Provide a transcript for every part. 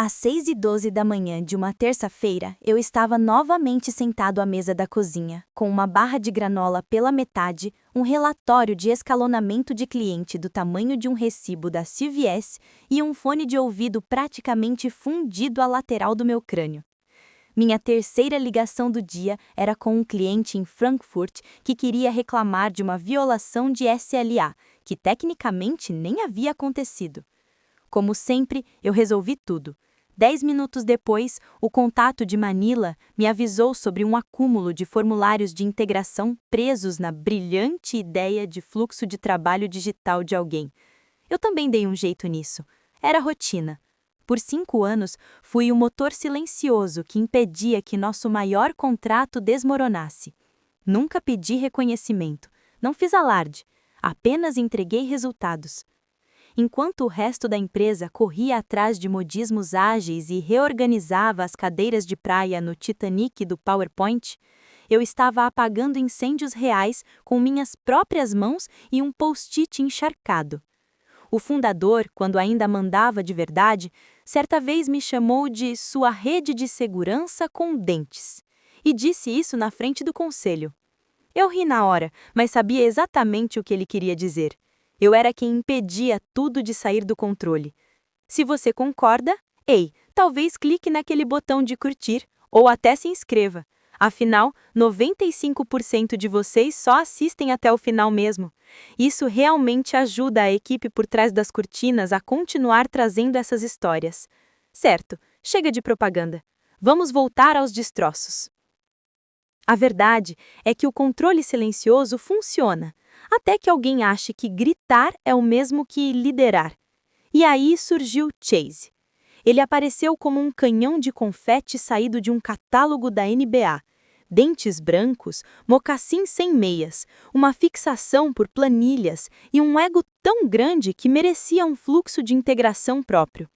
Às 6h12 da manhã de uma terça-feira, eu estava novamente sentado à mesa da cozinha, com uma barra de granola pela metade, um relatório de escalonamento de cliente do tamanho de um recibo da CVS e um fone de ouvido praticamente fundido à lateral do meu crânio. Minha terceira ligação do dia era com um cliente em Frankfurt que queria reclamar de uma violação de SLA, que tecnicamente nem havia acontecido. Como sempre, eu resolvi tudo. 10 minutos depois, o contato de Manila me avisou sobre um acúmulo de formulários de integração presos na brilhante ideia de fluxo de trabalho digital de alguém. Eu também dei um jeito nisso. Era rotina. Por 5 anos, fui o motor silencioso que impedia que nosso maior contrato desmoronasse. Nunca pedi reconhecimento, não fiz alarde, apenas entreguei resultados. Enquanto o resto da empresa corria atrás de modismos ágeis e reorganizava as cadeiras de praia no Titanic do PowerPoint, eu estava apagando incêndios reais com minhas próprias mãos e um post-it encharcado. O fundador, quando ainda mandava de verdade, certa vez me chamou de sua rede de segurança com dentes, e disse isso na frente do conselho. Eu ri na hora, mas sabia exatamente o que ele queria dizer. Eu era quem impedia tudo de sair do controle. Se você concorda, talvez clique naquele botão de curtir, ou até se inscreva. Afinal, 95% de vocês só assistem até o final mesmo. Isso realmente ajuda a equipe por trás das cortinas a continuar trazendo essas histórias. Certo, chega de propaganda. Vamos voltar aos destroços. A verdade é que o controle silencioso funciona, até que alguém ache que gritar é o mesmo que liderar. E aí surgiu Chase. Ele apareceu como um canhão de confete saído de um catálogo da NBA. Dentes brancos, mocassins sem meias, uma fixação por planilhas e um ego tão grande que merecia um fluxo de integração próprio.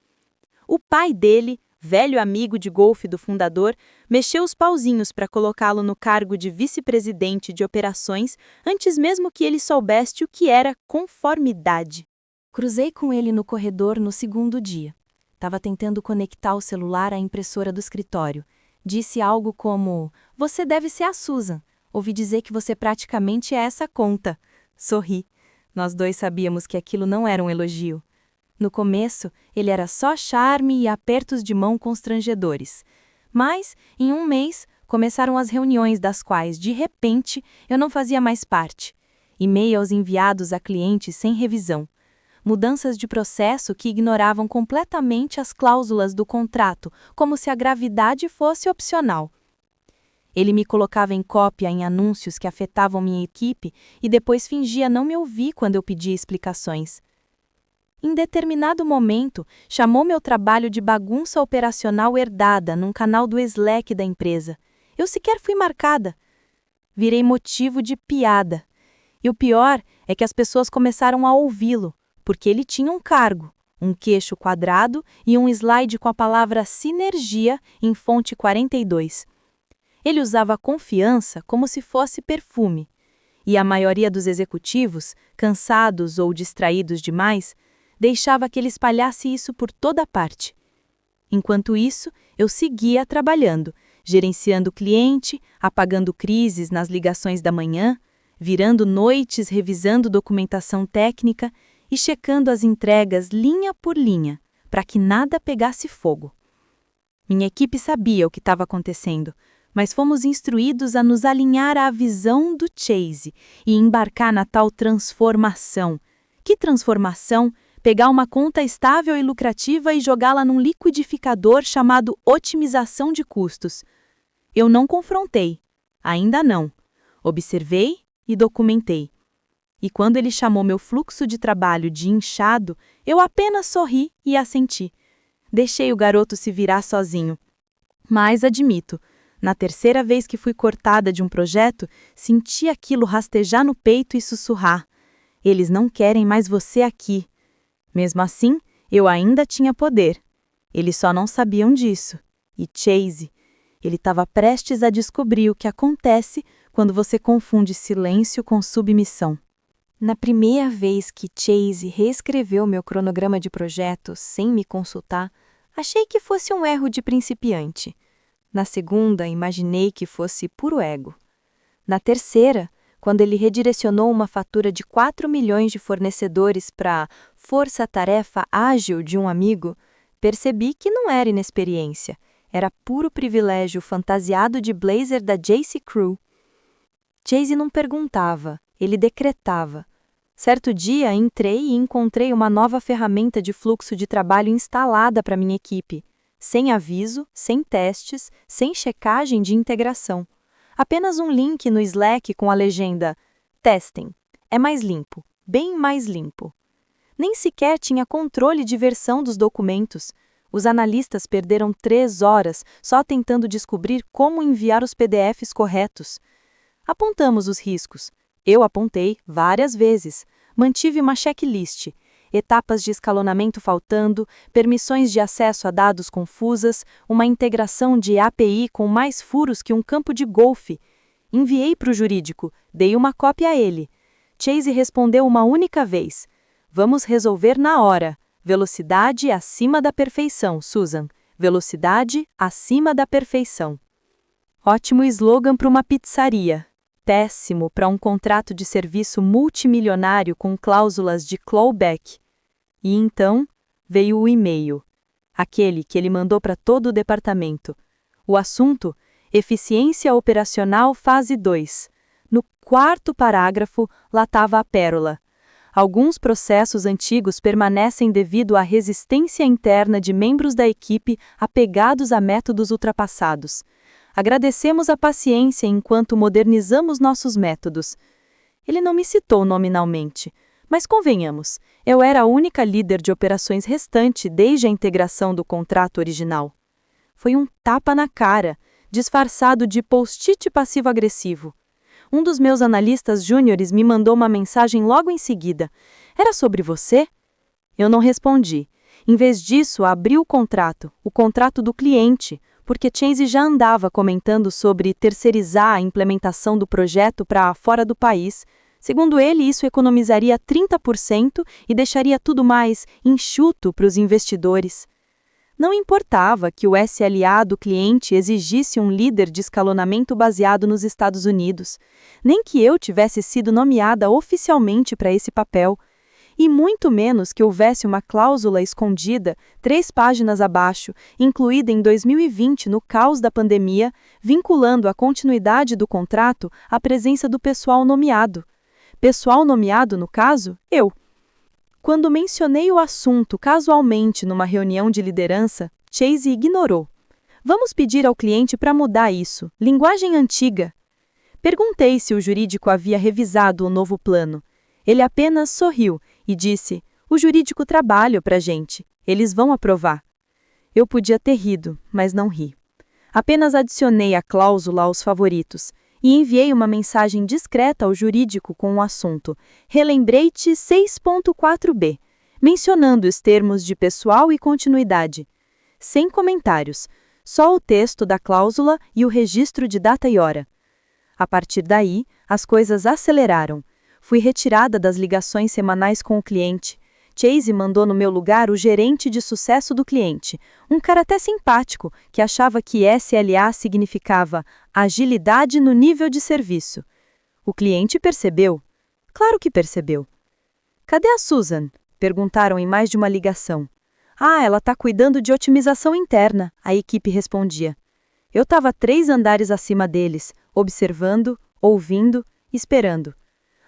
O pai dele, velho amigo de golfe do fundador, mexeu os pauzinhos para colocá-lo no cargo de vice-presidente de operações antes mesmo que ele soubesse o que era conformidade. Cruzei com ele no corredor no segundo dia. Estava tentando conectar o celular à impressora do escritório. Disse algo como, você deve ser a Susan. Ouvi dizer que você praticamente é essa conta. Sorri. Nós dois sabíamos que aquilo não era um elogio. No começo, ele era só charme e apertos de mão constrangedores. Mas, em um mês, começaram as reuniões das quais, de repente, eu não fazia mais parte. E-mails enviados a clientes sem revisão. Mudanças de processo que ignoravam completamente as cláusulas do contrato, como se a gravidade fosse opcional. Ele me colocava em cópia em anúncios que afetavam minha equipe e depois fingia não me ouvir quando eu pedia explicações. Em determinado momento, chamou meu trabalho de bagunça operacional herdada num canal do Slack da empresa. Eu sequer fui marcada. Virei motivo de piada. E o pior é que as pessoas começaram a ouvi-lo, porque ele tinha um cargo, um queixo quadrado e um slide com a palavra sinergia em fonte 42. Ele usava a confiança como se fosse perfume. E a maioria dos executivos, cansados ou distraídos demais, deixava que ele espalhasse isso por toda parte. Enquanto isso, eu seguia trabalhando, gerenciando o cliente, apagando crises nas ligações da manhã, virando noites revisando documentação técnica e checando as entregas linha por linha, para que nada pegasse fogo. Minha equipe sabia o que estava acontecendo, mas fomos instruídos a nos alinhar à visão do Chase e embarcar na tal transformação. Que transformação? Pegar uma conta estável e lucrativa e jogá-la num liquidificador chamado otimização de custos. Eu não confrontei. Ainda não. Observei e documentei. E quando ele chamou meu fluxo de trabalho de inchado, eu apenas sorri e assenti. Deixei o garoto se virar sozinho. Mas admito, na terceira vez que fui cortada de um projeto, senti aquilo rastejar no peito e sussurrar. Eles não querem mais você aqui. Mesmo assim, eu ainda tinha poder. Eles só não sabiam disso. E Chase, ele estava prestes a descobrir o que acontece quando você confunde silêncio com submissão. Na primeira vez que Chase reescreveu meu cronograma de projetos sem me consultar, Achei que fosse um erro de principiante. Na segunda, imaginei que fosse puro ego. Na terceira, quando ele redirecionou uma fatura de 4 milhões de fornecedores para força-tarefa ágil de um amigo, percebi que não era inexperiência, era puro privilégio fantasiado de blazer da J.C. Crew. Chase não perguntava, ele decretava. Certo dia, entrei e encontrei uma nova ferramenta de fluxo de trabalho instalada para minha equipe, sem aviso, sem testes, sem checagem de integração. Apenas um link no Slack com a legenda Testing. É mais limpo, bem mais limpo. Nem sequer tinha controle de versão dos documentos. Os analistas perderam 3 horas só tentando descobrir como enviar os PDFs corretos. Apontamos os riscos. Eu apontei várias vezes. Mantive uma checklist. Etapas de escalonamento faltando, permissões de acesso a dados confusas, uma integração de API com mais furos que um campo de golfe. Enviei para o jurídico, dei uma cópia a ele. Chase respondeu uma única vez. Vamos resolver na hora. Velocidade acima da perfeição, Susan. Velocidade acima da perfeição. Ótimo slogan para uma pizzaria. Péssimo para um contrato de serviço multimilionário com cláusulas de clawback. E então, veio o e-mail. Aquele que ele mandou para todo o departamento. O assunto, Eficiência Operacional Fase 2. No 4º parágrafo, lá estava a pérola. Alguns processos antigos permanecem devido à resistência interna de membros da equipe apegados a métodos ultrapassados. Agradecemos a paciência enquanto modernizamos nossos métodos. Ele não me citou nominalmente, mas convenhamos, eu era a única líder de operações restante desde a integração do contrato original. Foi um tapa na cara, disfarçado de post-it passivo-agressivo. Um dos meus analistas júniores me mandou uma mensagem logo em seguida. Era sobre você? Eu não respondi. Em vez disso, abri o contrato do cliente, porque Chase já andava comentando sobre terceirizar a implementação do projeto para fora do país. Segundo ele, isso economizaria 30% e deixaria tudo mais enxuto para os investidores. Não importava que o SLA do cliente exigisse um líder de escalonamento baseado nos Estados Unidos, nem que eu tivesse sido nomeada oficialmente para esse papel, e muito menos que houvesse uma cláusula escondida, 3 páginas abaixo, incluída em 2020 no caos da pandemia, vinculando a continuidade do contrato à presença do pessoal nomeado. Pessoal nomeado, no caso, eu. Quando mencionei o assunto casualmente numa reunião de liderança, Chase ignorou. Vamos pedir ao cliente para mudar isso. Linguagem antiga. Perguntei se o jurídico havia revisado o novo plano. Ele apenas sorriu e disse: o jurídico trabalha para a gente. Eles vão aprovar. Eu podia ter rido, mas não ri. Apenas adicionei a cláusula aos favoritos e enviei uma mensagem discreta ao jurídico com o assunto Relembrete 6.4b, mencionando os termos de pessoal e continuidade. Sem comentários, só o texto da cláusula e o registro de data e hora. A partir daí, as coisas aceleraram. Fui retirada das ligações semanais com o cliente. Chase mandou no meu lugar o gerente de sucesso do cliente, um cara até simpático, que achava que SLA significava agilidade no nível de serviço. O cliente percebeu. Claro que percebeu. Cadê a Susan? Perguntaram em mais de uma ligação. Ah, ela está cuidando de otimização interna, a equipe respondia. Eu estava 3 andares acima deles, observando, ouvindo, esperando.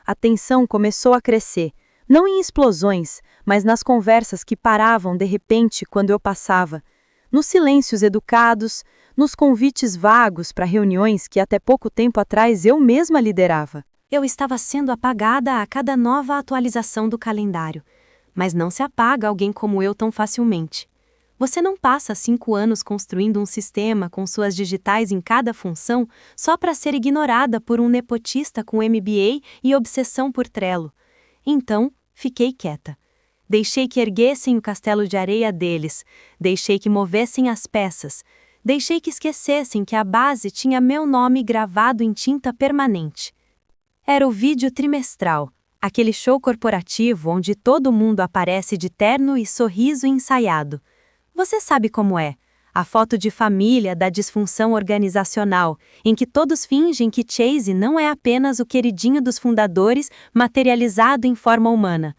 A tensão começou a crescer. Não em explosões, mas nas conversas que paravam de repente quando eu passava, nos silêncios educados, nos convites vagos para reuniões que até pouco tempo atrás eu mesma liderava. Eu estava sendo apagada a cada nova atualização do calendário, mas não se apaga alguém como eu tão facilmente. Você não passa 5 anos construindo um sistema com suas digitais em cada função só para ser ignorada por um nepotista com MBA e obsessão por Trello. Então, fiquei quieta. Deixei que erguessem o castelo de areia deles, deixei que movessem as peças, deixei que esquecessem que a base tinha meu nome gravado em tinta permanente. Era o vídeo trimestral, aquele show corporativo onde todo mundo aparece de terno e sorriso ensaiado. Você sabe como é. A foto de família da disfunção organizacional, em que todos fingem que Chase não é apenas o queridinho dos fundadores materializado em forma humana.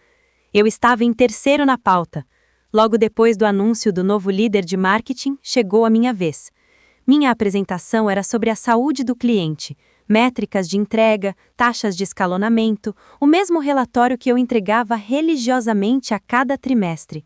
Eu estava em terceiro na pauta. Logo depois do anúncio do novo líder de marketing, chegou a minha vez. Minha apresentação era sobre a saúde do cliente, métricas de entrega, taxas de escalonamento, o mesmo relatório que eu entregava religiosamente a cada trimestre.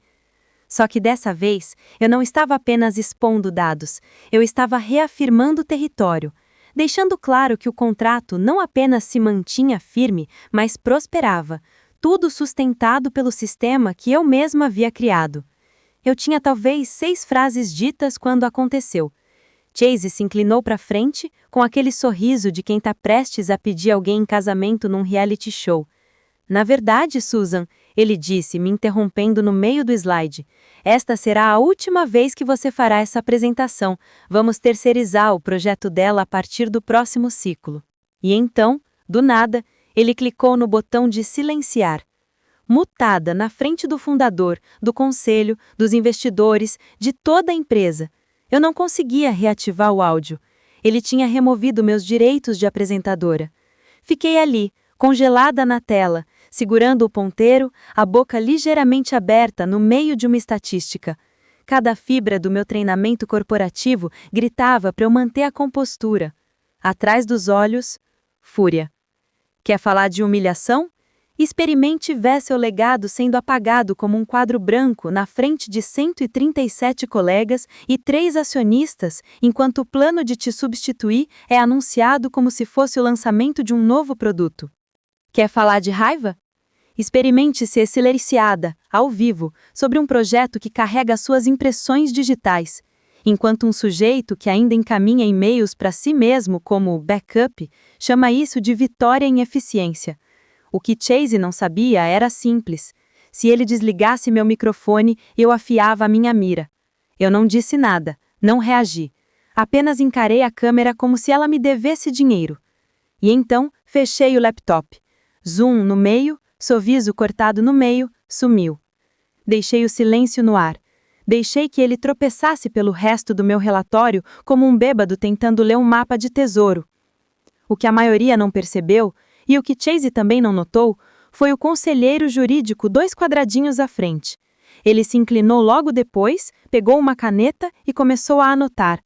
Só que dessa vez, eu não estava apenas expondo dados, eu estava reafirmando o território, deixando claro que o contrato não apenas se mantinha firme, mas prosperava, tudo sustentado pelo sistema que eu mesma havia criado. Eu tinha talvez 6 frases ditas quando aconteceu. Chase se inclinou para frente, com aquele sorriso de quem está prestes a pedir alguém em casamento num reality show. Na verdade, Susan, ele disse, me interrompendo no meio do slide, esta será a última vez que você fará essa apresentação. Vamos terceirizar o projeto dela a partir do próximo ciclo. E então, do nada, ele clicou no botão de silenciar. Mutada na frente do fundador, do conselho, dos investidores, de toda a empresa. Eu não conseguia reativar o áudio. Ele tinha removido meus direitos de apresentadora. Fiquei ali, congelada na tela, segurando o ponteiro, a boca ligeiramente aberta no meio de uma estatística. Cada fibra do meu treinamento corporativo gritava para eu manter a compostura. Atrás dos olhos, fúria. Quer falar de humilhação? Experimente ver seu legado sendo apagado como um quadro branco na frente de 137 colegas e 3 acionistas, enquanto o plano de te substituir é anunciado como se fosse o lançamento de um novo produto. Quer falar de raiva? Experimente ser silenciada, ao vivo, sobre um projeto que carrega suas impressões digitais, enquanto um sujeito que ainda encaminha e-mails para si mesmo como backup chama isso de vitória em eficiência. O que Chase não sabia era simples. Se ele desligasse meu microfone, eu afiava a minha mira. Eu não disse nada, não reagi. Apenas encarei a câmera como se ela me devesse dinheiro. E então, fechei o laptop. Zoom no meio, sorriso cortado no meio, sumiu. Deixei o silêncio no ar. Deixei que ele tropeçasse pelo resto do meu relatório como um bêbado tentando ler um mapa de tesouro. O que a maioria não percebeu, e o que Chase também não notou, foi o conselheiro jurídico 2 quadradinhos à frente. Ele se inclinou logo depois, pegou uma caneta e começou a anotar.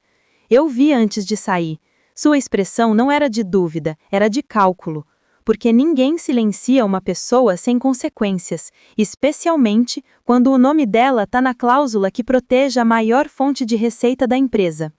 Eu vi antes de sair. Sua expressão não era de dúvida, era de cálculo. Porque ninguém silencia uma pessoa sem consequências, especialmente quando o nome dela está na cláusula que protege a maior fonte de receita da empresa.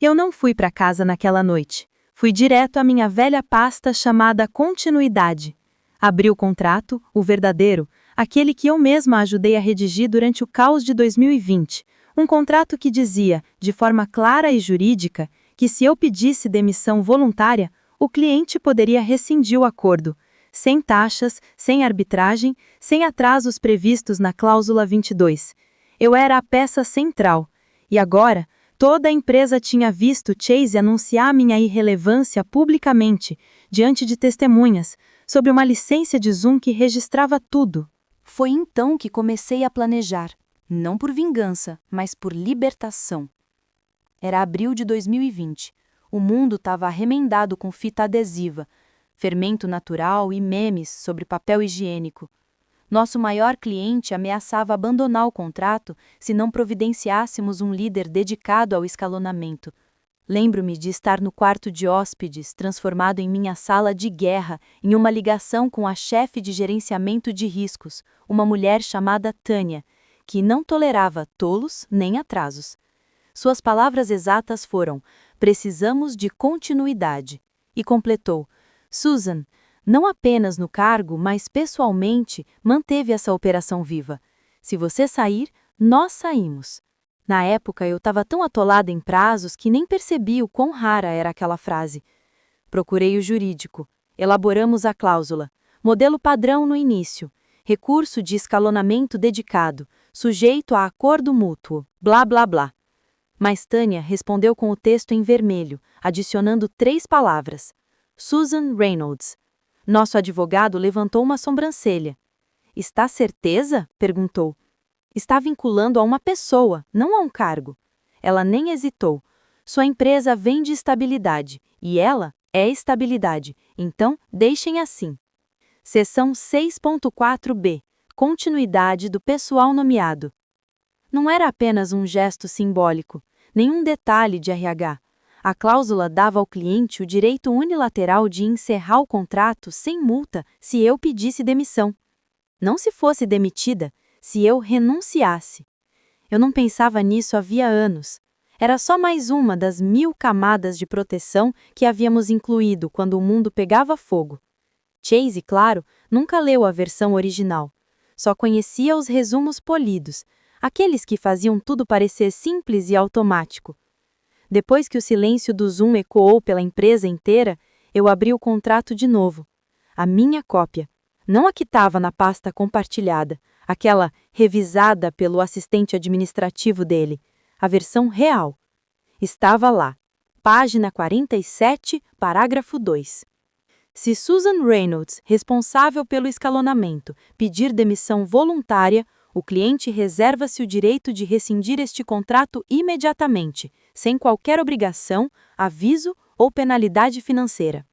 Eu não fui para casa naquela noite. Fui direto à minha velha pasta chamada Continuidade. Abri o contrato, o verdadeiro, aquele que eu mesma ajudei a redigir durante o caos de 2020. Um contrato que dizia, de forma clara e jurídica, que se eu pedisse demissão voluntária, o cliente poderia rescindir o acordo, sem taxas, sem arbitragem, sem atrasos previstos na cláusula 22. Eu era a peça central. E agora, toda a empresa tinha visto Chase anunciar minha irrelevância publicamente, diante de testemunhas, sobre uma licença de Zoom que registrava tudo. Foi então que comecei a planejar, não por vingança, mas por libertação. Era abril de 2020. O mundo estava remendado com fita adesiva, fermento natural e memes sobre papel higiênico. Nosso maior cliente ameaçava abandonar o contrato se não providenciássemos um líder dedicado ao escalonamento. Lembro-me de estar no quarto de hóspedes, transformado em minha sala de guerra, em uma ligação com a chefe de gerenciamento de riscos, uma mulher chamada Tânia, que não tolerava tolos nem atrasos. Suas palavras exatas foram: precisamos de continuidade. E completou: Susan, não apenas no cargo, mas pessoalmente, manteve essa operação viva. Se você sair, nós saímos. Na época, eu estava tão atolada em prazos que nem percebi o quão rara era aquela frase. Procurei o jurídico. Elaboramos a cláusula. Modelo padrão no início. Recurso de escalonamento dedicado, sujeito a acordo mútuo, blá blá blá. Mas Tânia respondeu com o texto em vermelho, adicionando 3 palavras. Susan Reynolds. Nosso advogado levantou uma sobrancelha. Está certeza? Perguntou. Está vinculando a uma pessoa, não a um cargo. Ela nem hesitou. Sua empresa vende estabilidade, e ela é estabilidade, então deixem assim. Seção 6.4b. Continuidade do pessoal nomeado. Não era apenas um gesto simbólico, nenhum detalhe de RH. A cláusula dava ao cliente o direito unilateral de encerrar o contrato sem multa se eu pedisse demissão. Não se fosse demitida, se eu renunciasse. Eu não pensava nisso havia anos. Era só mais uma das 1000 camadas de proteção que havíamos incluído quando o mundo pegava fogo. Chase, claro, nunca leu a versão original. Só conhecia os resumos polidos, aqueles que faziam tudo parecer simples e automático. Depois que o silêncio do Zoom ecoou pela empresa inteira, eu abri o contrato de novo. A minha cópia. Não a que estava na pasta compartilhada, aquela revisada pelo assistente administrativo dele. A versão real. Estava lá. Página 47, parágrafo 2. Se Susan Reynolds, responsável pelo escalonamento, pedir demissão voluntária, o cliente reserva-se o direito de rescindir este contrato imediatamente, sem qualquer obrigação, aviso ou penalidade financeira.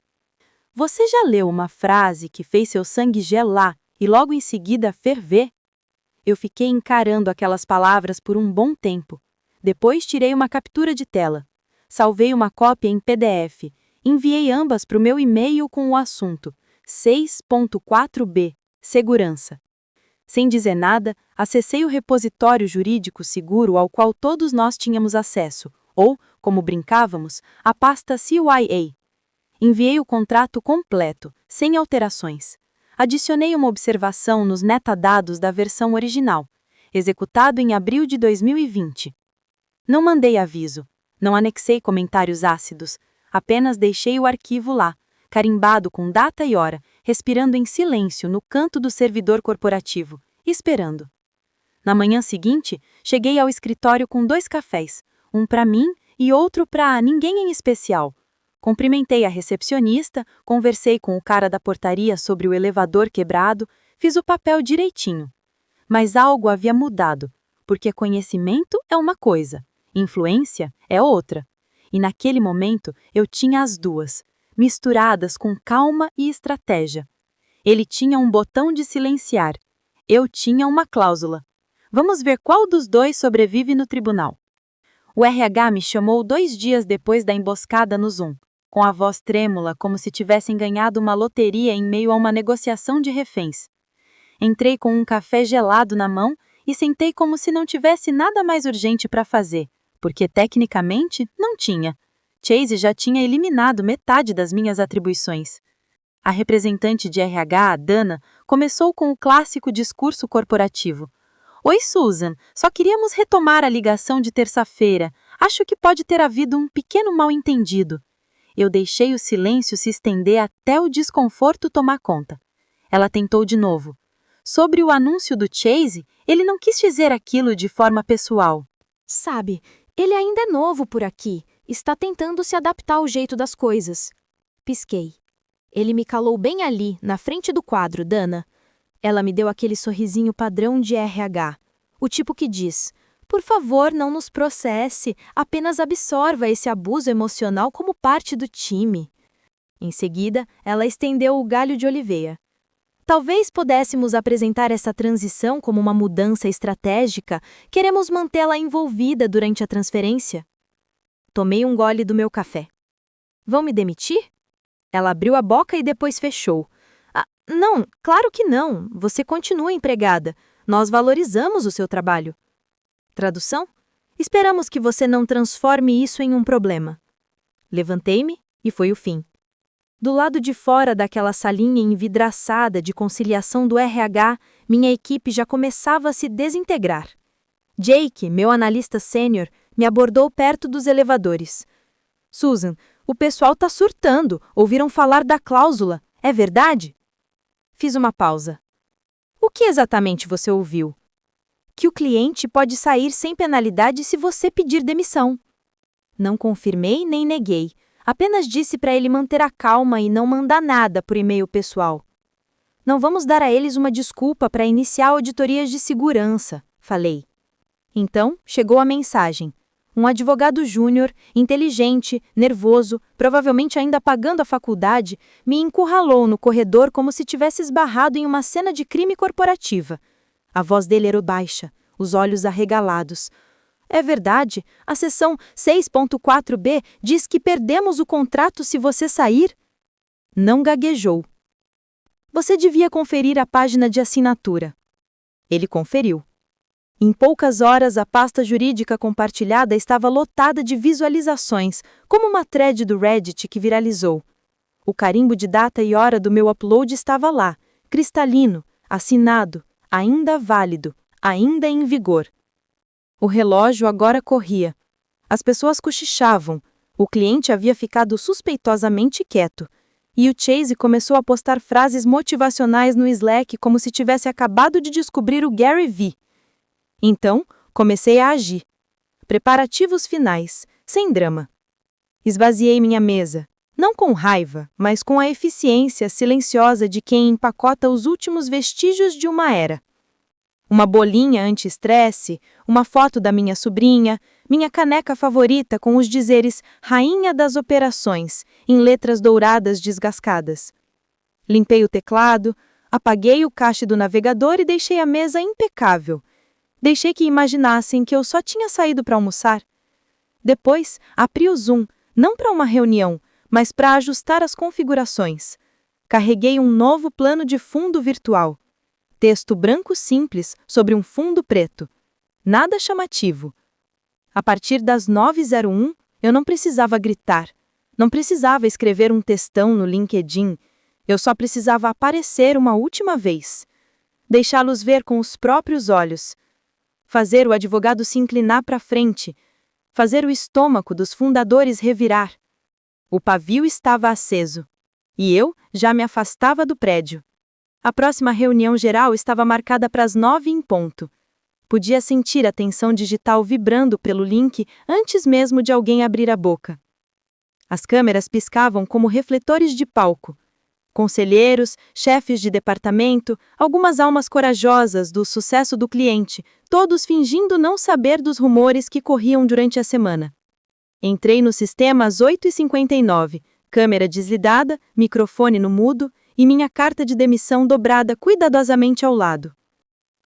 Você já leu uma frase que fez seu sangue gelar e logo em seguida ferver? Eu fiquei encarando aquelas palavras por um bom tempo. Depois tirei uma captura de tela. Salvei uma cópia em PDF. Enviei ambas para o meu e-mail com o assunto 6.4b, Segurança. Sem dizer nada, acessei o repositório jurídico seguro ao qual todos nós tínhamos acesso, ou, como brincávamos, a pasta CYA. Enviei o contrato completo, sem alterações. Adicionei uma observação nos metadados da versão original, executado em abril de 2020. Não mandei aviso, não anexei comentários ácidos, apenas deixei o arquivo lá, carimbado com data e hora, respirando em silêncio no canto do servidor corporativo, esperando. Na manhã seguinte, cheguei ao escritório com 2 cafés, um para mim e outro para ninguém em especial. Cumprimentei a recepcionista, conversei com o cara da portaria sobre o elevador quebrado, fiz o papel direitinho. Mas algo havia mudado, porque conhecimento é uma coisa, influência é outra. E naquele momento eu tinha as duas, misturadas com calma e estratégia. Ele tinha um botão de silenciar. Eu tinha uma cláusula. Vamos ver qual dos dois sobrevive no tribunal. O RH me chamou 2 dias depois da emboscada no Zoom, com a voz trêmula como se tivessem ganhado uma loteria em meio a uma negociação de reféns. Entrei com um café gelado na mão e sentei como se não tivesse nada mais urgente para fazer, porque tecnicamente não tinha. Chase já tinha eliminado metade das minhas atribuições. A representante de RH, a Dana, começou com o clássico discurso corporativo. Oi, Susan, só queríamos retomar a ligação de terça-feira. Acho que pode ter havido um pequeno mal-entendido. Eu deixei o silêncio se estender até o desconforto tomar conta. Ela tentou de novo. Sobre o anúncio do Chase, ele não quis dizer aquilo de forma pessoal. Sabe, ele ainda é novo por aqui, está tentando se adaptar ao jeito das coisas. Pisquei. Ele me calou bem ali, na frente do quadro, Dana. Ela me deu aquele sorrisinho padrão de RH, o tipo que diz: por favor, não nos processe, apenas absorva esse abuso emocional como parte do time. Em seguida, ela estendeu o galho de oliveira. Talvez pudéssemos apresentar essa transição como uma mudança estratégica, queremos mantê-la envolvida durante a transferência. Tomei um gole do meu café. Vão me demitir? Ela abriu a boca e depois fechou. Não, claro que não. Você continua empregada. Nós valorizamos o seu trabalho. Tradução? Esperamos que você não transforme isso em um problema. Levantei-me e foi o fim. Do lado de fora daquela salinha envidraçada de conciliação do RH, minha equipe já começava a se desintegrar. Jake, meu analista sênior, me abordou perto dos elevadores. Susan, o pessoal está surtando. Ouviram falar da cláusula. É verdade? Fiz uma pausa. O que exatamente você ouviu? Que o cliente pode sair sem penalidade se você pedir demissão. Não confirmei nem neguei. Apenas disse para ele manter a calma e não mandar nada por e-mail pessoal. Não vamos dar a eles uma desculpa para iniciar auditorias de segurança, falei. Então, chegou a mensagem. Um advogado júnior, inteligente, nervoso, provavelmente ainda pagando a faculdade, me encurralou no corredor como se tivesse esbarrado em uma cena de crime corporativa. A voz dele era baixa, os olhos arregalados. É verdade, a seção 6.4b diz que perdemos o contrato se você sair. Não gaguejou. Você devia conferir a página de assinatura. Ele conferiu. Em poucas horas, a pasta jurídica compartilhada estava lotada de visualizações, como uma thread do Reddit que viralizou. O carimbo de data e hora do meu upload estava lá, cristalino, assinado, ainda válido, ainda em vigor. O relógio agora corria. As pessoas cochichavam. O cliente havia ficado suspeitosamente quieto. E o Chase começou a postar frases motivacionais no Slack como se tivesse acabado de descobrir o Gary Vee. Então, comecei a agir. Preparativos finais, sem drama. Esvaziei minha mesa, não com raiva, mas com a eficiência silenciosa de quem empacota os últimos vestígios de uma era. Uma bolinha anti-estresse, uma foto da minha sobrinha, minha caneca favorita com os dizeres Rainha das Operações, em letras douradas desgascadas. Limpei o teclado, apaguei o cache do navegador e deixei a mesa impecável. Deixei que imaginassem que eu só tinha saído para almoçar. Depois, abri o Zoom, não para uma reunião, mas para ajustar as configurações. Carreguei um novo plano de fundo virtual. Texto branco simples sobre um fundo preto. Nada chamativo. A partir das 9h01, eu não precisava gritar. Não precisava escrever um textão no LinkedIn. Eu só precisava aparecer uma última vez. Deixá-los ver com os próprios olhos. Fazer o advogado se inclinar para frente. Fazer o estômago dos fundadores revirar. O pavio estava aceso. E eu já me afastava do prédio. A próxima reunião geral estava marcada para as 9h em ponto. Podia sentir a tensão digital vibrando pelo link antes mesmo de alguém abrir a boca. As câmeras piscavam como refletores de palco. Conselheiros, chefes de departamento, algumas almas corajosas do sucesso do cliente, todos fingindo não saber dos rumores que corriam durante a semana. Entrei no sistema às 8h59, câmera desligada, microfone no mudo e minha carta de demissão dobrada cuidadosamente ao lado.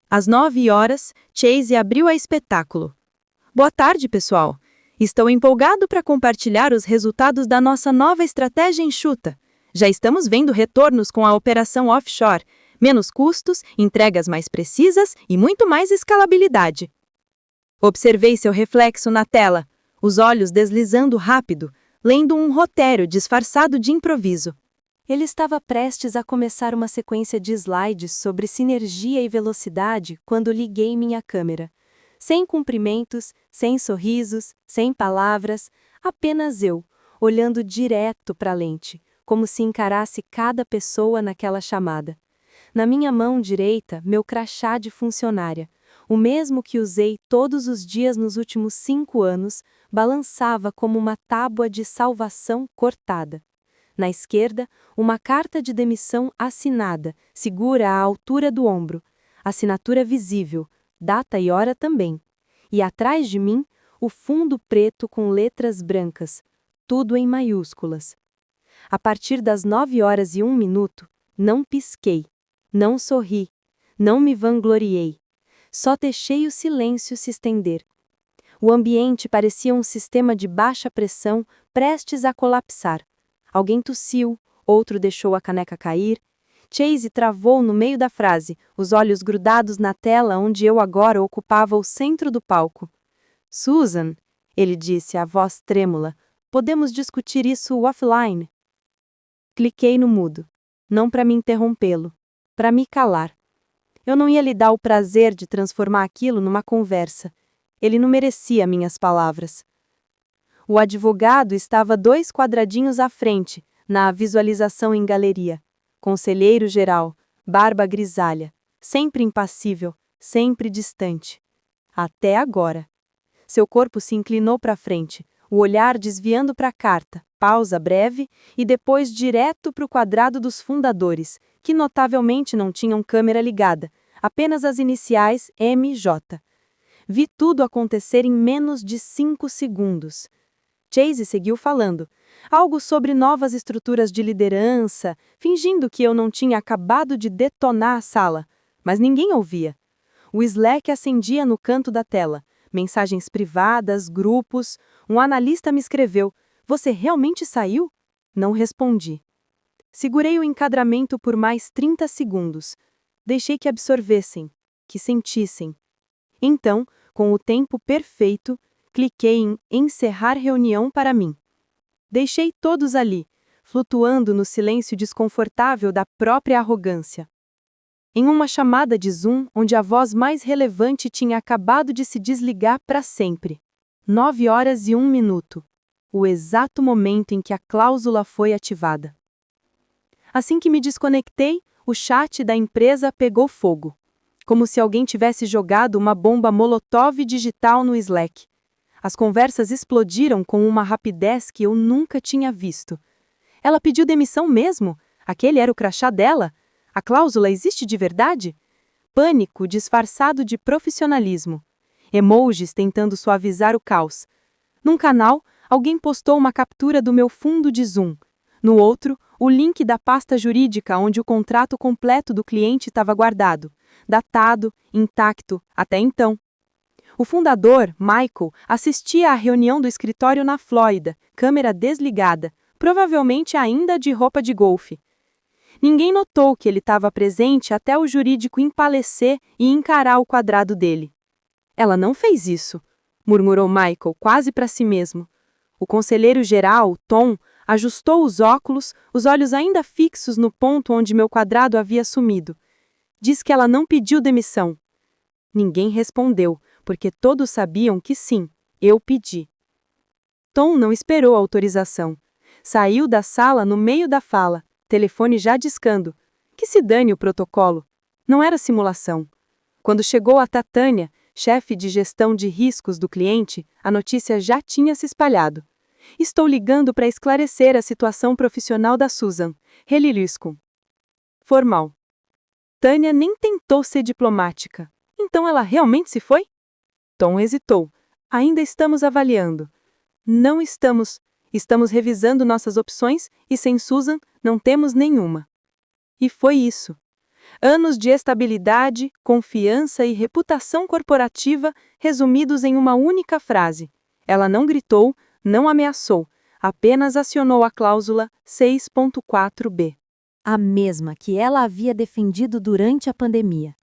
Às 9h, Chase abriu a espetáculo. Boa tarde, pessoal. Estou empolgado para compartilhar os resultados da nossa nova estratégia enxuta. Já estamos vendo retornos com a operação offshore, menos custos, entregas mais precisas e muito mais escalabilidade. Observei seu reflexo na tela, os olhos deslizando rápido, lendo um roteiro disfarçado de improviso. Ele estava prestes a começar uma sequência de slides sobre sinergia e velocidade quando liguei minha câmera. Sem cumprimentos, sem sorrisos, sem palavras, apenas eu, olhando direto para a lente, como se encarasse cada pessoa naquela chamada. Na minha mão direita, meu crachá de funcionária, o mesmo que usei todos os dias nos últimos 5 anos, balançava como uma tábua de salvação cortada. Na esquerda, uma carta de demissão assinada, segura à altura do ombro, assinatura visível, data e hora também. E atrás de mim, o fundo preto com letras brancas, tudo em maiúsculas. A partir das 9h01, não pisquei, não sorri, não me vangloriei. Só deixei o silêncio se estender. O ambiente parecia um sistema de baixa pressão prestes a colapsar. Alguém tossiu, outro deixou a caneca cair. Chase travou no meio da frase, os olhos grudados na tela onde eu agora ocupava o centro do palco. Susan, ele disse, a voz trêmula, podemos discutir isso offline? Cliquei no mudo. Não para me interrompê-lo, para me calar. Eu não ia lhe dar o prazer de transformar aquilo numa conversa. Ele não merecia minhas palavras. O advogado estava 2 quadradinhos à frente, na visualização em galeria. Conselheiro geral, barba grisalha, sempre impassível, sempre distante. Até agora. Seu corpo se inclinou para frente, o olhar desviando para a carta, pausa breve e depois direto para o quadrado dos fundadores, que notavelmente não tinham câmera ligada, apenas as iniciais MJ. Vi tudo acontecer em menos de 5 segundos. Chase seguiu falando, algo sobre novas estruturas de liderança, fingindo que eu não tinha acabado de detonar a sala, mas ninguém ouvia. O Slack acendia no canto da tela, mensagens privadas, grupos. Um analista me escreveu: "Você realmente saiu?" Não respondi. Segurei o encadramento por mais 30 segundos. Deixei que absorvessem, que sentissem. Então, com o tempo perfeito, cliquei em encerrar reunião para mim. Deixei todos ali, flutuando no silêncio desconfortável da própria arrogância. Em uma chamada de Zoom, onde a voz mais relevante tinha acabado de se desligar para sempre. 9h01, o exato momento em que a cláusula foi ativada. Assim que me desconectei, o chat da empresa pegou fogo. Como se alguém tivesse jogado uma bomba Molotov digital no Slack. As conversas explodiram com uma rapidez que eu nunca tinha visto. Ela pediu demissão mesmo? Aquele era o crachá dela? A cláusula existe de verdade? Pânico disfarçado de profissionalismo. Emojis tentando suavizar o caos. Num canal, alguém postou uma captura do meu fundo de Zoom. No outro, o link da pasta jurídica onde o contrato completo do cliente estava guardado. Datado, intacto, até então. O fundador, Michael, assistia à reunião do escritório na Flórida, câmera desligada, provavelmente ainda de roupa de golfe. Ninguém notou que ele estava presente até o jurídico empalecer e encarar o quadrado dele. "Ela não fez isso", murmurou Michael, quase para si mesmo. O conselheiro-geral, Tom, ajustou os óculos, os olhos ainda fixos no ponto onde meu quadrado havia sumido. Diz que ela não pediu demissão. Ninguém respondeu, porque todos sabiam que sim, eu pedi. Tom não esperou a autorização. Saiu da sala no meio da fala, telefone já discando. Que se dane o protocolo. Não era simulação. Quando chegou a Tatânia, chefe de gestão de riscos do cliente, a notícia já tinha se espalhado. "Estou ligando para esclarecer a situação profissional da Susan. Helirisco." Formal. Tânia nem tentou ser diplomática. "Então ela realmente se foi?" Tom hesitou. "Ainda estamos avaliando." "Não estamos. Estamos revisando nossas opções e sem Susan não temos nenhuma." E foi isso. Anos de estabilidade, confiança e reputação corporativa resumidos em uma única frase. Ela não gritou, não ameaçou, apenas acionou a cláusula 6.4b. A mesma que ela havia defendido durante a pandemia.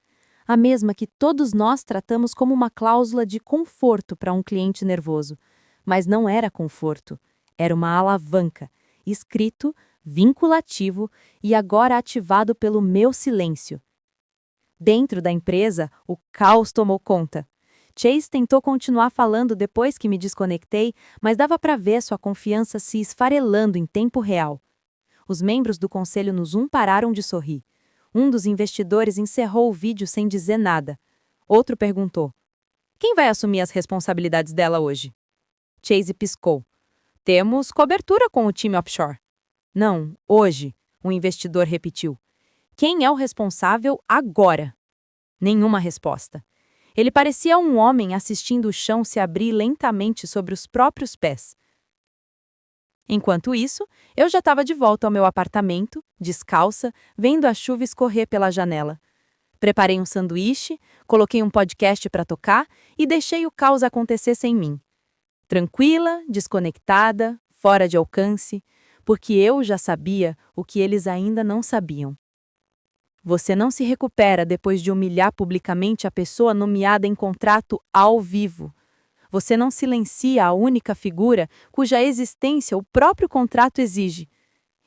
A mesma que todos nós tratamos como uma cláusula de conforto para um cliente nervoso. Mas não era conforto, era uma alavanca, escrito, vinculativo e agora ativado pelo meu silêncio. Dentro da empresa, o caos tomou conta. Chase tentou continuar falando depois que me desconectei, mas dava para ver sua confiança se esfarelando em tempo real. Os membros do conselho no Zoom pararam de sorrir. Um dos investidores encerrou o vídeo sem dizer nada. Outro perguntou: "Quem vai assumir as responsabilidades dela hoje?" Chase piscou. "Temos cobertura com o time offshore." "Não, hoje", o investidor repetiu. "Quem é o responsável agora?" Nenhuma resposta. Ele parecia um homem assistindo o chão se abrir lentamente sobre os próprios pés. Enquanto isso, eu já estava de volta ao meu apartamento, descalça, vendo a chuva escorrer pela janela. Preparei um sanduíche, coloquei um podcast para tocar e deixei o caos acontecer sem mim. Tranquila, desconectada, fora de alcance, porque eu já sabia o que eles ainda não sabiam. Você não se recupera depois de humilhar publicamente a pessoa nomeada em contrato ao vivo. Você não silencia a única figura cuja existência o próprio contrato exige.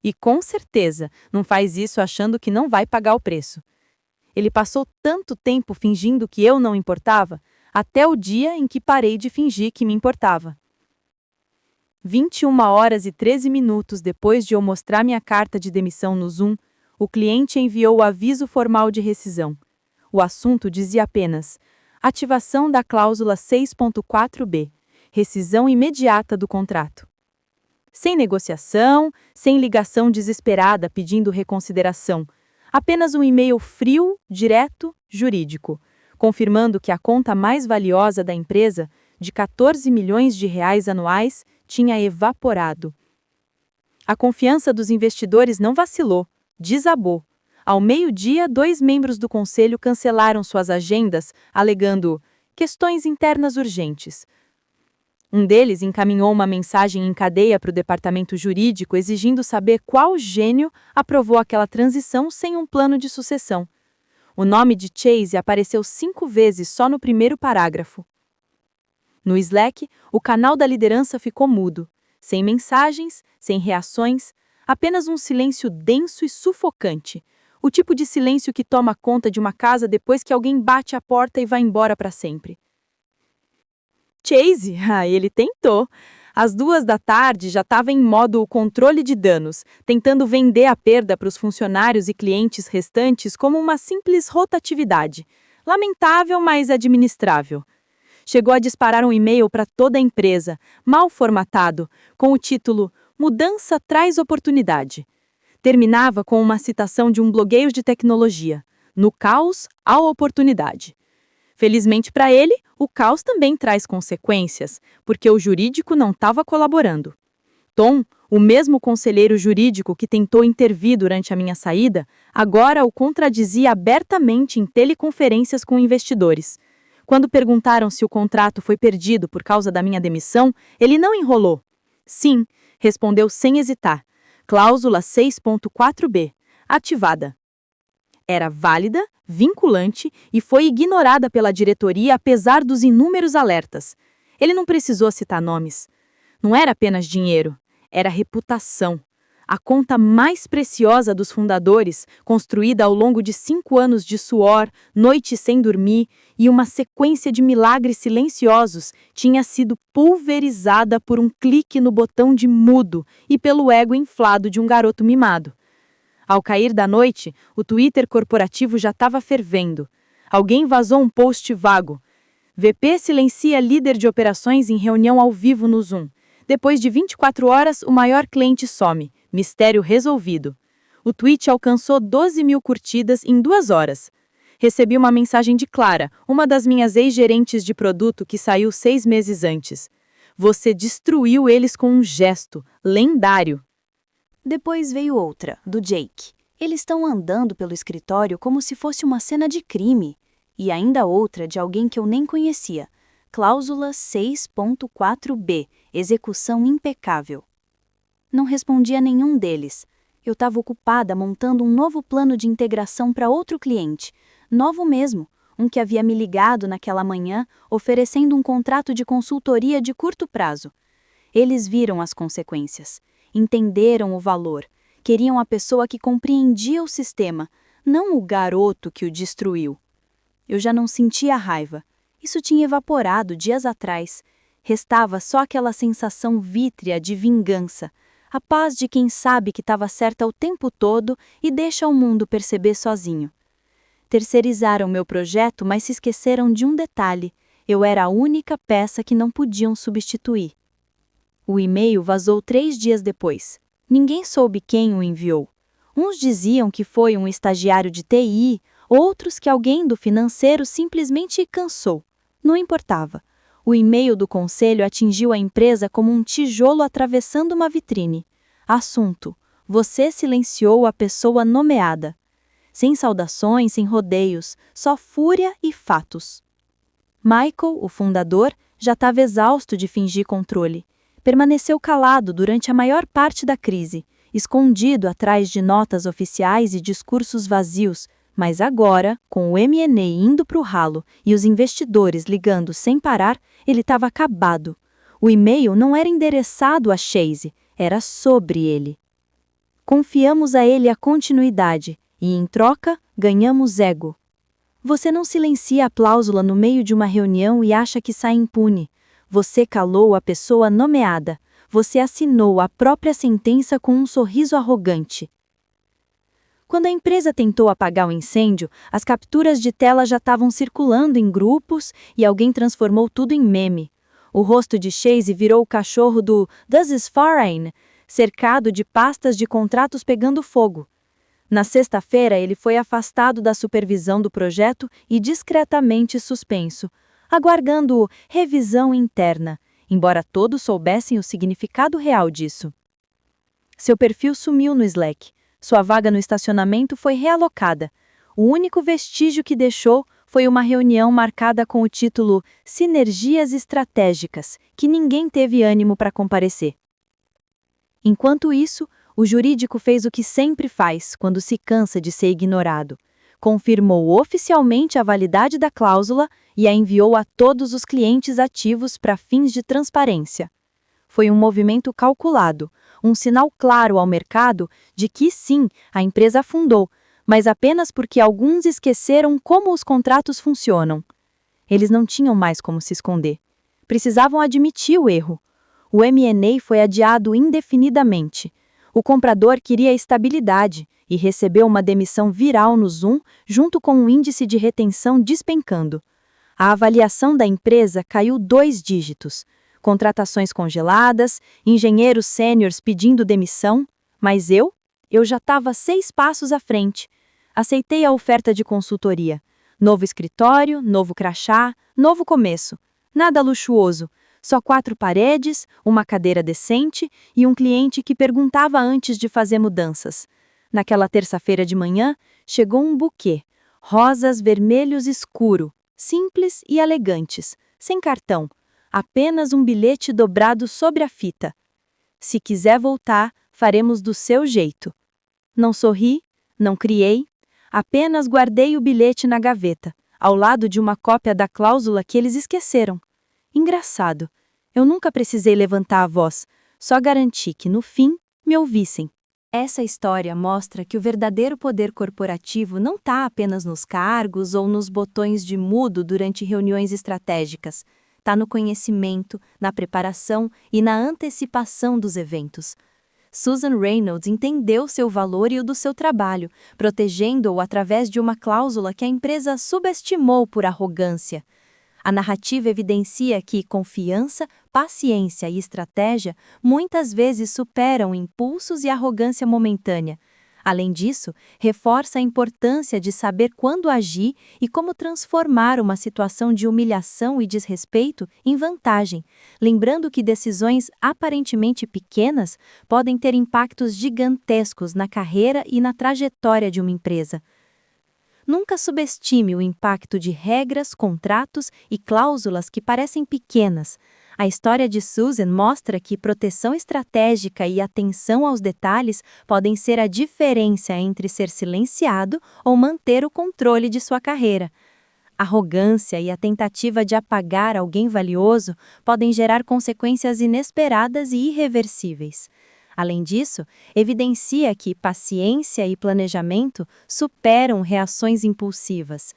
E com certeza não faz isso achando que não vai pagar o preço. Ele passou tanto tempo fingindo que eu não importava, até o dia em que parei de fingir que me importava. 21h13 depois de eu mostrar minha carta de demissão no Zoom, o cliente enviou o aviso formal de rescisão. O assunto dizia apenas: ativação da cláusula 6.4b, rescisão imediata do contrato. Sem negociação, sem ligação desesperada pedindo reconsideração, apenas um e-mail frio, direto, jurídico, confirmando que a conta mais valiosa da empresa, de 14 milhões de reais anuais, tinha evaporado. A confiança dos investidores não vacilou, desabou. Ao meio-dia, 2 membros do conselho cancelaram suas agendas, alegando questões internas urgentes. Um deles encaminhou uma mensagem em cadeia para o departamento jurídico exigindo saber qual gênio aprovou aquela transição sem um plano de sucessão. O nome de Chase apareceu 5 vezes só no primeiro parágrafo. No Slack, o canal da liderança ficou mudo, sem mensagens, sem reações, apenas um silêncio denso e sufocante, o tipo de silêncio que toma conta de uma casa depois que alguém bate a porta e vai embora para sempre. Chase, ele tentou. Às 2 da tarde já estava em modo controle de danos, tentando vender a perda para os funcionários e clientes restantes como uma simples rotatividade. Lamentável, mas administrável. Chegou a disparar um e-mail para toda a empresa, mal formatado, com o título Mudança traz oportunidade. Terminava com uma citação de um blogueiro de tecnologia. No caos, há oportunidade. Felizmente para ele, o caos também traz consequências, porque o jurídico não estava colaborando. Tom, o mesmo conselheiro jurídico que tentou intervir durante a minha saída, agora o contradizia abertamente em teleconferências com investidores. Quando perguntaram se o contrato foi perdido por causa da minha demissão, ele não enrolou. Sim, respondeu sem hesitar. Cláusula 6.4b, ativada. Era válida, vinculante e foi ignorada pela diretoria apesar dos inúmeros alertas. Ele não precisou citar nomes. Não era apenas dinheiro, era reputação. A conta mais preciosa dos fundadores, construída ao longo de 5 anos de suor, noites sem dormir e uma sequência de milagres silenciosos, tinha sido pulverizada por um clique no botão de mudo e pelo ego inflado de um garoto mimado. Ao cair da noite, o Twitter corporativo já estava fervendo. Alguém vazou um post vago. VP silencia líder de operações em reunião ao vivo no Zoom. Depois de 24 horas, o maior cliente some. Mistério resolvido. O tweet alcançou 12 mil curtidas em 2 horas. Recebi uma mensagem de Clara, uma das minhas ex-gerentes de produto que saiu 6 meses antes. Você destruiu eles com um gesto lendário. Depois veio outra, do Jake. Eles estão andando pelo escritório como se fosse uma cena de crime. E ainda outra de alguém que eu nem conhecia. Cláusula 6.4b, execução impecável. Não respondi a nenhum deles. Eu estava ocupada montando um novo plano de integração para outro cliente. Novo mesmo, um que havia me ligado naquela manhã, oferecendo um contrato de consultoria de curto prazo. Eles viram as consequências. Entenderam o valor, queriam a pessoa que compreendia o sistema, não o garoto que o destruiu. Eu já não sentia raiva, isso tinha evaporado dias atrás. Restava só aquela sensação vítrea de vingança, a paz de quem sabe que estava certa o tempo todo e deixa o mundo perceber sozinho. Terceirizaram meu projeto, mas se esqueceram de um detalhe: eu era a única peça que não podiam substituir. O e-mail vazou 3 dias depois. Ninguém soube quem o enviou. Uns diziam que foi um estagiário de TI, outros que alguém do financeiro simplesmente cansou. Não importava. O e-mail do conselho atingiu a empresa como um tijolo atravessando uma vitrine. Assunto: você silenciou a pessoa nomeada. Sem saudações, sem rodeios, só fúria e fatos. Michael, o fundador, já estava exausto de fingir controle. Permaneceu calado durante a maior parte da crise, escondido atrás de notas oficiais e discursos vazios, mas agora, com o M&A indo para o ralo e os investidores ligando sem parar, ele estava acabado. O e-mail não era endereçado a Chase, era sobre ele. Confiamos a ele a continuidade e, em troca, ganhamos ego. Você não silencia a cláusula no meio de uma reunião e acha que sai impune. Você calou a pessoa nomeada. Você assinou a própria sentença com um sorriso arrogante. Quando a empresa tentou apagar o incêndio, as capturas de tela já estavam circulando em grupos e alguém transformou tudo em meme. O rosto de Chase virou o cachorro do This is Fine, cercado de pastas de contratos pegando fogo. Na sexta-feira, ele foi afastado da supervisão do projeto e discretamente suspenso, aguardando revisão interna, embora todos soubessem o significado real disso. Seu perfil sumiu no Slack. Sua vaga no estacionamento foi realocada. O único vestígio que deixou foi uma reunião marcada com o título Sinergias Estratégicas, que ninguém teve ânimo para comparecer. Enquanto isso, o jurídico fez o que sempre faz quando se cansa de ser ignorado. Confirmou oficialmente a validade da cláusula e a enviou a todos os clientes ativos para fins de transparência. Foi um movimento calculado, um sinal claro ao mercado de que sim, a empresa afundou, mas apenas porque alguns esqueceram como os contratos funcionam. Eles não tinham mais como se esconder. Precisavam admitir o erro. O M&A foi adiado indefinidamente. O comprador queria estabilidade e recebeu uma demissão viral no Zoom, junto com um índice de retenção despencando. A avaliação da empresa caiu 2 dígitos. Contratações congeladas, engenheiros sêniores pedindo demissão, mas eu já estava 6 passos à frente. Aceitei a oferta de consultoria. Novo escritório, novo crachá, novo começo. Nada luxuoso, só 4 paredes, uma cadeira decente e um cliente que perguntava antes de fazer mudanças. Naquela terça-feira de manhã, chegou um buquê, rosas vermelhos escuro, simples e elegantes, sem cartão, apenas um bilhete dobrado sobre a fita. Se quiser voltar, faremos do seu jeito. Não sorri, não criei, apenas guardei o bilhete na gaveta, ao lado de uma cópia da cláusula que eles esqueceram. Engraçado, eu nunca precisei levantar a voz, só garanti que, no fim, me ouvissem. Essa história mostra que o verdadeiro poder corporativo não está apenas nos cargos ou nos botões de mudo durante reuniões estratégicas. Está no conhecimento, na preparação e na antecipação dos eventos. Susan Reynolds entendeu seu valor e o do seu trabalho, protegendo-o através de uma cláusula que a empresa subestimou por arrogância. A narrativa evidencia que confiança, paciência e estratégia muitas vezes superam impulsos e arrogância momentânea. Além disso, reforça a importância de saber quando agir e como transformar uma situação de humilhação e desrespeito em vantagem, lembrando que decisões aparentemente pequenas podem ter impactos gigantescos na carreira e na trajetória de uma empresa. Nunca subestime o impacto de regras, contratos e cláusulas que parecem pequenas. A história de Susan mostra que proteção estratégica e atenção aos detalhes podem ser a diferença entre ser silenciado ou manter o controle de sua carreira. Arrogância e a tentativa de apagar alguém valioso podem gerar consequências inesperadas e irreversíveis. Além disso, evidencia que paciência e planejamento superam reações impulsivas.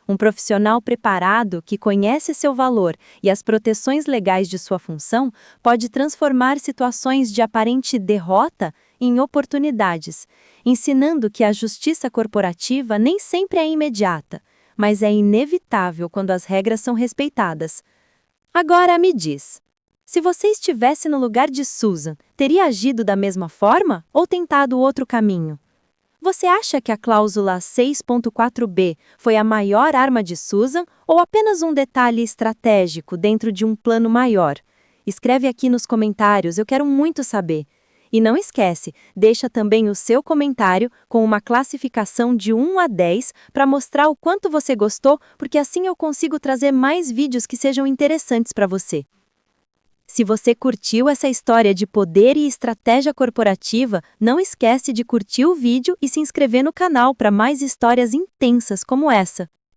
Um profissional preparado que conhece seu valor e as proteções legais de sua função pode transformar situações de aparente derrota em oportunidades, ensinando que a justiça corporativa nem sempre é imediata, mas é inevitável quando as regras são respeitadas. Agora me diz, se você estivesse no lugar de Susan, teria agido da mesma forma ou tentado outro caminho? Você acha que a cláusula 6.4b foi a maior arma de Susan ou apenas um detalhe estratégico dentro de um plano maior? Escreve aqui nos comentários, eu quero muito saber. E não esquece, deixa também o seu comentário com uma classificação de 1 a 10 para mostrar o quanto você gostou, porque assim eu consigo trazer mais vídeos que sejam interessantes para você. Se você curtiu essa história de poder e estratégia corporativa, não esquece de curtir o vídeo e se inscrever no canal para mais histórias intensas como essa.